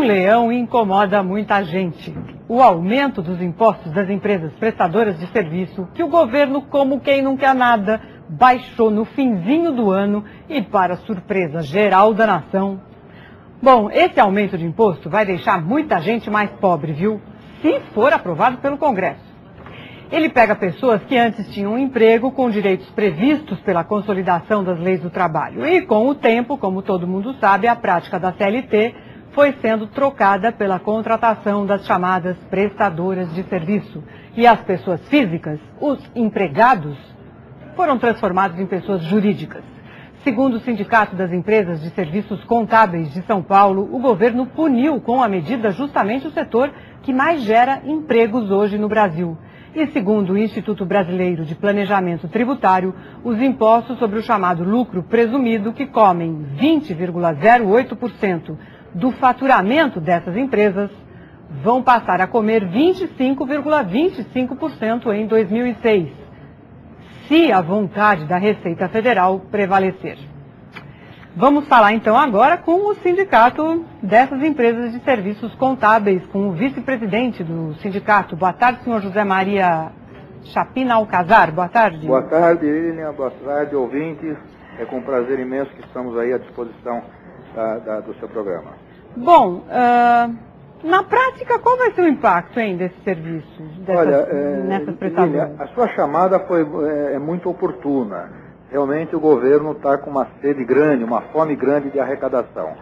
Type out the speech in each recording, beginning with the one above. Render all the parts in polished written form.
leão incomoda muita gente. O aumento dos impostos das empresas prestadoras de serviço, que o governo, como quem não quer nada, baixou no finzinho do ano e para surpresa geral da nação. Bom, esse aumento de imposto vai deixar muita gente mais pobre, viu? Se for aprovado pelo Congresso. Ele pega pessoas que antes tinham um emprego com direitos previstos pela consolidação das leis do trabalho. E com o tempo, como todo mundo sabe, a prática da CLT foi sendo trocada pela contratação das chamadas prestadoras de serviço. E as pessoas físicas, os empregados, foram transformados em pessoas jurídicas. Segundo o Sindicato das Empresas de Serviços Contábeis de São Paulo, o governo puniu com a medida justamente o setor que mais gera empregos hoje no Brasil. E segundo o Instituto Brasileiro de Planejamento Tributário, os impostos sobre o chamado lucro presumido, que comem 20,08% do faturamento dessas empresas, vão passar a comer 25,25% em 2006, se a vontade da Receita Federal prevalecer. Vamos falar então agora com o sindicato dessas empresas de serviços contábeis, com o vice-presidente do sindicato. Boa tarde, senhor José Maria Chapina Alcazar. Boa tarde. Boa tarde, Lilian. Boa tarde, ouvintes. É com prazer imenso que estamos aí à disposição do seu programa. Bom, na prática, qual vai ser o impacto desse serviço, nessas prestações? Lilian, a sua chamada é muito oportuna. Realmente o governo está com uma sede grande, uma fome grande de arrecadação.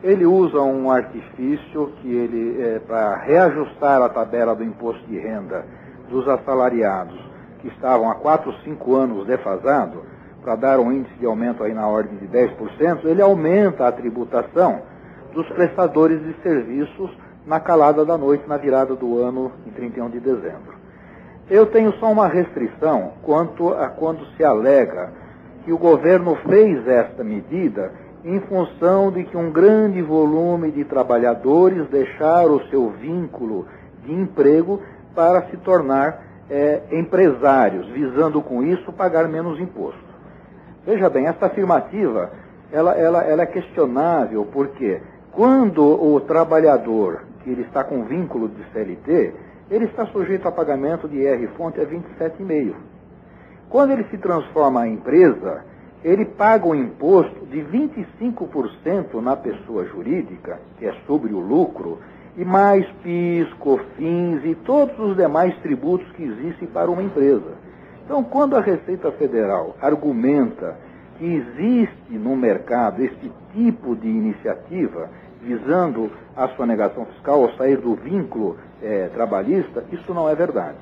Ele usa um artifício que para reajustar a tabela do imposto de renda dos assalariados, que estavam há 4, 5 anos defasados, para dar um índice de aumento aí na ordem de 10%, ele aumenta a tributação dos prestadores de serviços na calada da noite, na virada do ano, em 31 de dezembro. Eu tenho só uma restrição quanto a quando se alega que o governo fez esta medida em função de que um grande volume de trabalhadores deixaram o seu vínculo de emprego para se tornar empresários, visando com isso pagar menos imposto. Veja bem, essa afirmativa ela é questionável, porque quando o trabalhador, que ele está com vínculo de CLT, ele está sujeito a pagamento de IR-fonte a 27,5%. Quando ele se transforma em empresa, ele paga um imposto de 25% na pessoa jurídica, que é sobre o lucro, e mais PIS, COFINS e todos os demais tributos que existem para uma empresa. Então, quando a Receita Federal argumenta que existe no mercado esse tipo de iniciativa, visando a sonegação fiscal ou sair do vínculo trabalhista, isso não é verdade.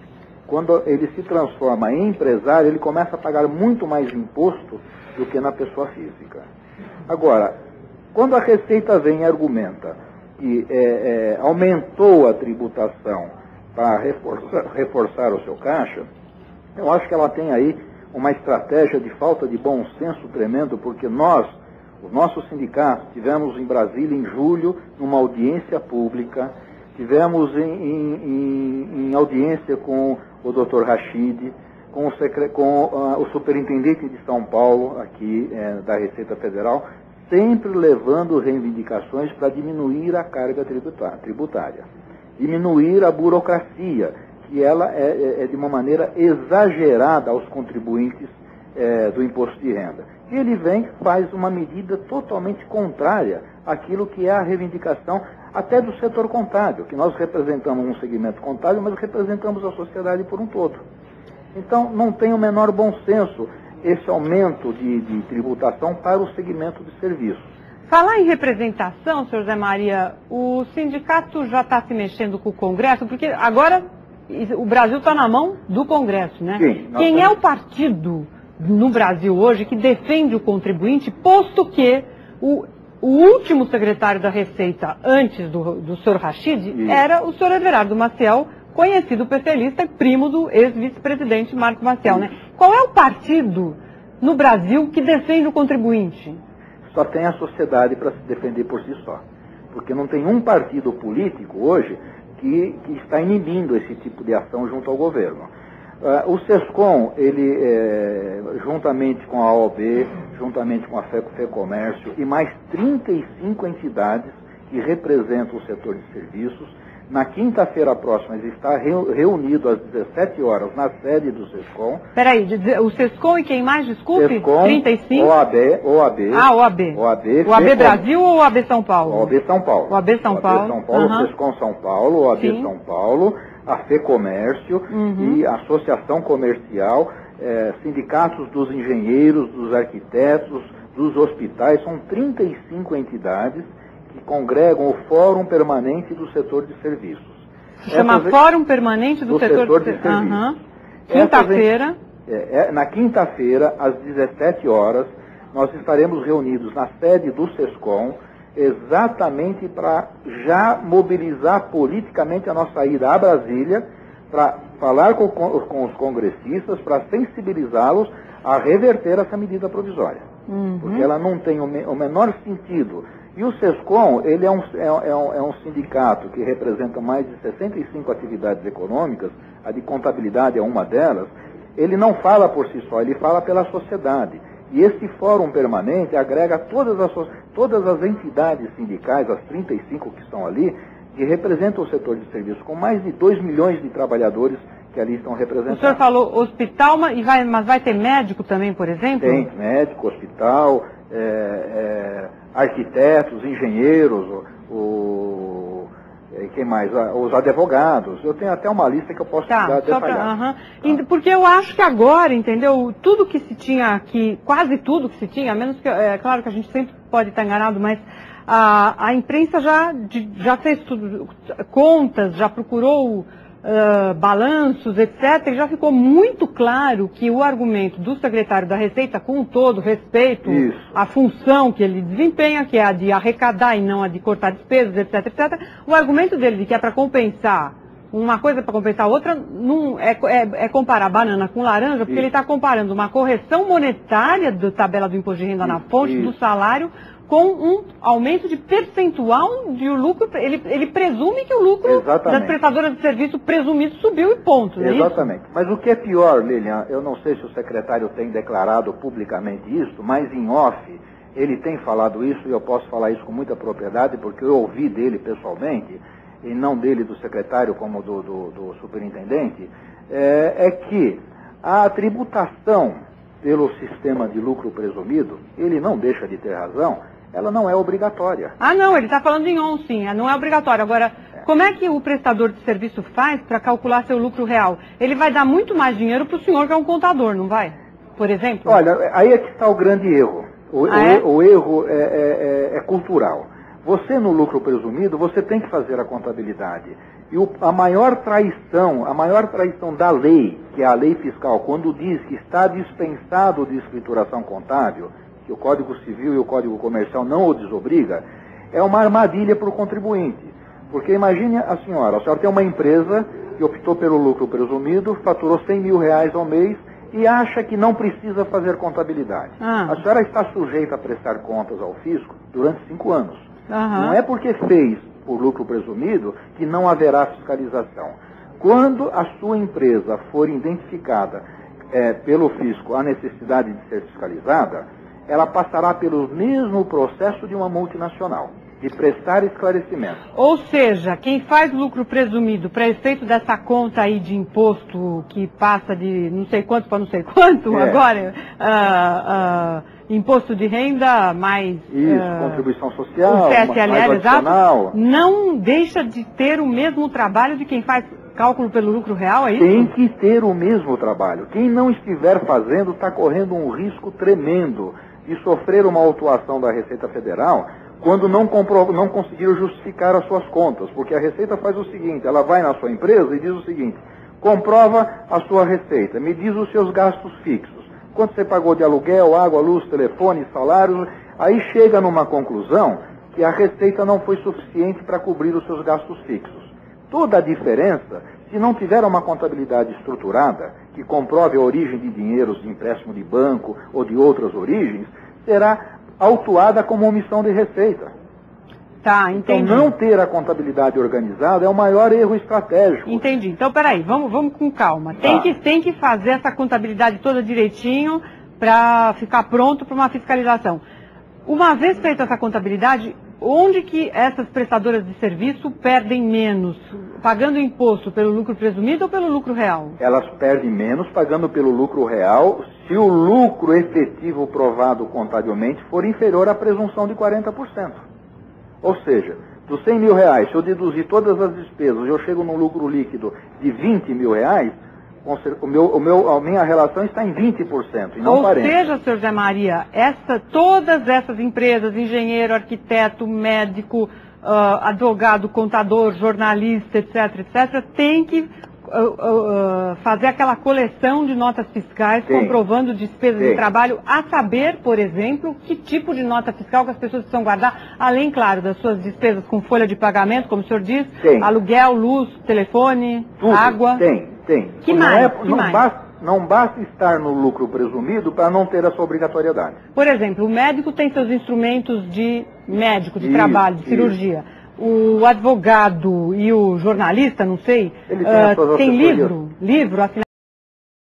Quando ele se transforma em empresário, ele começa a pagar muito mais imposto do que na pessoa física. Agora, quando a Receita vem e argumenta que aumentou a tributação para reforçar o seu caixa, eu acho que ela tem aí uma estratégia de falta de bom senso tremendo, porque nós, os nossos sindicatos, tivemos em Brasília em julho, numa audiência pública, tivemos em audiência com o Dr. Rachid, com o superintendente de São Paulo, aqui da Receita Federal, sempre levando reivindicações para diminuir a carga tributária, diminuir a burocracia, que ela é de uma maneira exagerada aos contribuintes do imposto de renda. E ele vem e faz uma medida totalmente contrária àquilo que é a reivindicação até do setor contábil, que nós representamos um segmento contábil, mas representamos a sociedade por um todo. Então, não tem o menor bom senso esse aumento de tributação para o segmento de serviços. Falar em representação, senhor Zé Maria, o sindicato já está se mexendo com o Congresso, porque agora o Brasil está na mão do Congresso, né? Sim, quem é o partido no Brasil hoje que defende o contribuinte, posto que o último secretário da Receita, antes do senhor Rachid, era o senhor Everardo Maciel, conhecido especialista e primo do ex-vice-presidente Marco Maciel, né? Qual é o partido no Brasil que defende o contribuinte? Só tem a sociedade para se defender por si só. Porque não tem um partido político hoje que está inibindo esse tipo de ação junto ao governo. O SESCOM, ele, juntamente com a OAB, juntamente com a FEComércio e mais 35 entidades que representam o setor de serviços. Na quinta-feira próxima, ele está reunido às 17 horas na sede do SESCOM. Peraí, o SESCOM e quem mais, desculpe? SESCOM, 35? OAB. Ah, OAB. OAB Brasil ou OAB São Paulo? OAB São Paulo. OAB São Paulo. O SESCOM São Paulo, OAB Sim. São Paulo, a FEComércio e a Associação Comercial, sindicatos dos engenheiros, dos arquitetos, dos hospitais, são 35 entidades que congregam o Fórum Permanente do Setor de Serviços. Se chama Fórum Permanente do Setor de Serviços. Quinta-feira. Na quinta-feira, às 17 horas, nós estaremos reunidos na sede do SESCOM, exatamente para já mobilizar politicamente a nossa ida a Brasília, para falar com os congressistas, para sensibilizá-los a reverter essa medida provisória. Porque ela não tem o menor sentido. E o SESCOM, ele é um sindicato que representa mais de 65 atividades econômicas, a de contabilidade é uma delas. Ele não fala por si só, ele fala pela sociedade. E esse fórum permanente agrega todas as entidades sindicais, as 35 que estão ali, que representam o setor de serviço, com mais de 2 milhões de trabalhadores que ali estão representados. O senhor falou hospital, mas vai ter médico também, por exemplo? Tem médico, hospital, arquitetos, engenheiros, quem mais? Os advogados. Eu tenho até uma lista que eu posso dar detalhada. Porque eu acho que agora, entendeu, tudo que se tinha aqui, quase tudo que se tinha, a menos que, claro que a gente sempre pode estar enganado, mas a imprensa já fez tudo, contas, já procurou balanços, etc., e já ficou muito claro que o argumento do secretário da Receita, com todo respeito à função que ele desempenha, que é a de arrecadar e não a de cortar despesas, etc., etc., o argumento dele de que é para compensar uma coisa para compensar a outra, não é comparar banana com laranja, porque ele está comparando uma correção monetária da tabela do imposto de renda na fonte do salário com um aumento de percentual de lucro. Ele presume que o lucro das prestadoras de serviço presumido subiu e ponto, não é isso? Exatamente. Mas o que é pior, Lilian, eu não sei se o secretário tem declarado publicamente isso, mas em off ele tem falado isso, e eu posso falar isso com muita propriedade, porque eu ouvi dele pessoalmente, e não dele do secretário como do superintendente, é que a tributação pelo sistema de lucro presumido, ele não deixa de ter razão, ela não é obrigatória. Ah, não, ele está falando em on, sim, não é obrigatório. Agora, como é que o prestador de serviço faz para calcular seu lucro real? Ele vai dar muito mais dinheiro para o senhor que é um contador, não vai? Por exemplo? Olha, aí é que está o grande erro. O erro é cultural. Você, no lucro presumido, você tem que fazer a contabilidade. E a maior traição da lei, que é a lei fiscal, quando diz que está dispensado de escrituração contábil, que o Código Civil e o Código Comercial não o desobriga, é uma armadilha para o contribuinte. Porque imagine a senhora tem uma empresa que optou pelo lucro presumido, faturou 100 mil reais ao mês e acha que não precisa fazer contabilidade. A senhora está sujeita a prestar contas ao fisco durante 5 anos. Não é porque fez por lucro presumido que não haverá fiscalização. Quando a sua empresa for identificada pelo fisco a necessidade de ser fiscalizada, ela passará pelo mesmo processo de uma multinacional, de prestar esclarecimento. Ou seja, quem faz lucro presumido para efeito dessa conta aí de imposto que passa de não sei quanto para não sei quanto, agora, imposto de renda mais... contribuição social, o CSLL, exato, não deixa de ter o mesmo trabalho de quem faz cálculo pelo lucro real, é isso? Tem que ter o mesmo trabalho. Quem não estiver fazendo está correndo um risco tremendo de sofrer uma autuação da Receita Federal quando não conseguir justificar as suas contas. Porque a Receita faz o seguinte, ela vai na sua empresa e diz o seguinte: comprova a sua receita, me diz os seus gastos fixos. Quanto você pagou de aluguel, água, luz, telefone, salários, aí chega numa conclusão que a receita não foi suficiente para cobrir os seus gastos fixos. Toda a diferença, se não tiver uma contabilidade estruturada, que comprove a origem de dinheiros de empréstimo de banco ou de outras origens, será autuada como omissão de receita. Tá, entendi. Então, não ter a contabilidade organizada é o maior erro estratégico. Entendi. Então, peraí, vamos com calma. Tem que fazer essa contabilidade toda direitinho para ficar pronto para uma fiscalização. Uma vez feita essa contabilidade, onde que essas prestadoras de serviço perdem menos? Pagando imposto pelo lucro presumido ou pelo lucro real? Elas perdem menos pagando pelo lucro real se o lucro efetivo provado contabilmente for inferior à presunção de 40%. Ou seja, dos R$100 mil, se eu deduzir todas as despesas e eu chego num lucro líquido de R$20 mil, a minha relação está em 20% e não 40%. Ou seja, senhor Zé Maria, todas essas empresas, engenheiro, arquiteto, médico, advogado, contador, jornalista, etc., tem que fazer aquela coleção de notas fiscais, comprovando despesas de trabalho, a saber, por exemplo, que tipo de nota fiscal que as pessoas precisam guardar, além, claro, das suas despesas com folha de pagamento, como o senhor diz, aluguel, luz, telefone, água. Tem. Que mais? Não basta estar no lucro presumido para não ter a sua obrigatoriedade. Por exemplo, o médico tem seus instrumentos de médico, de trabalho, de cirurgia. O advogado e o jornalista, não sei, Ele tem livro assinado.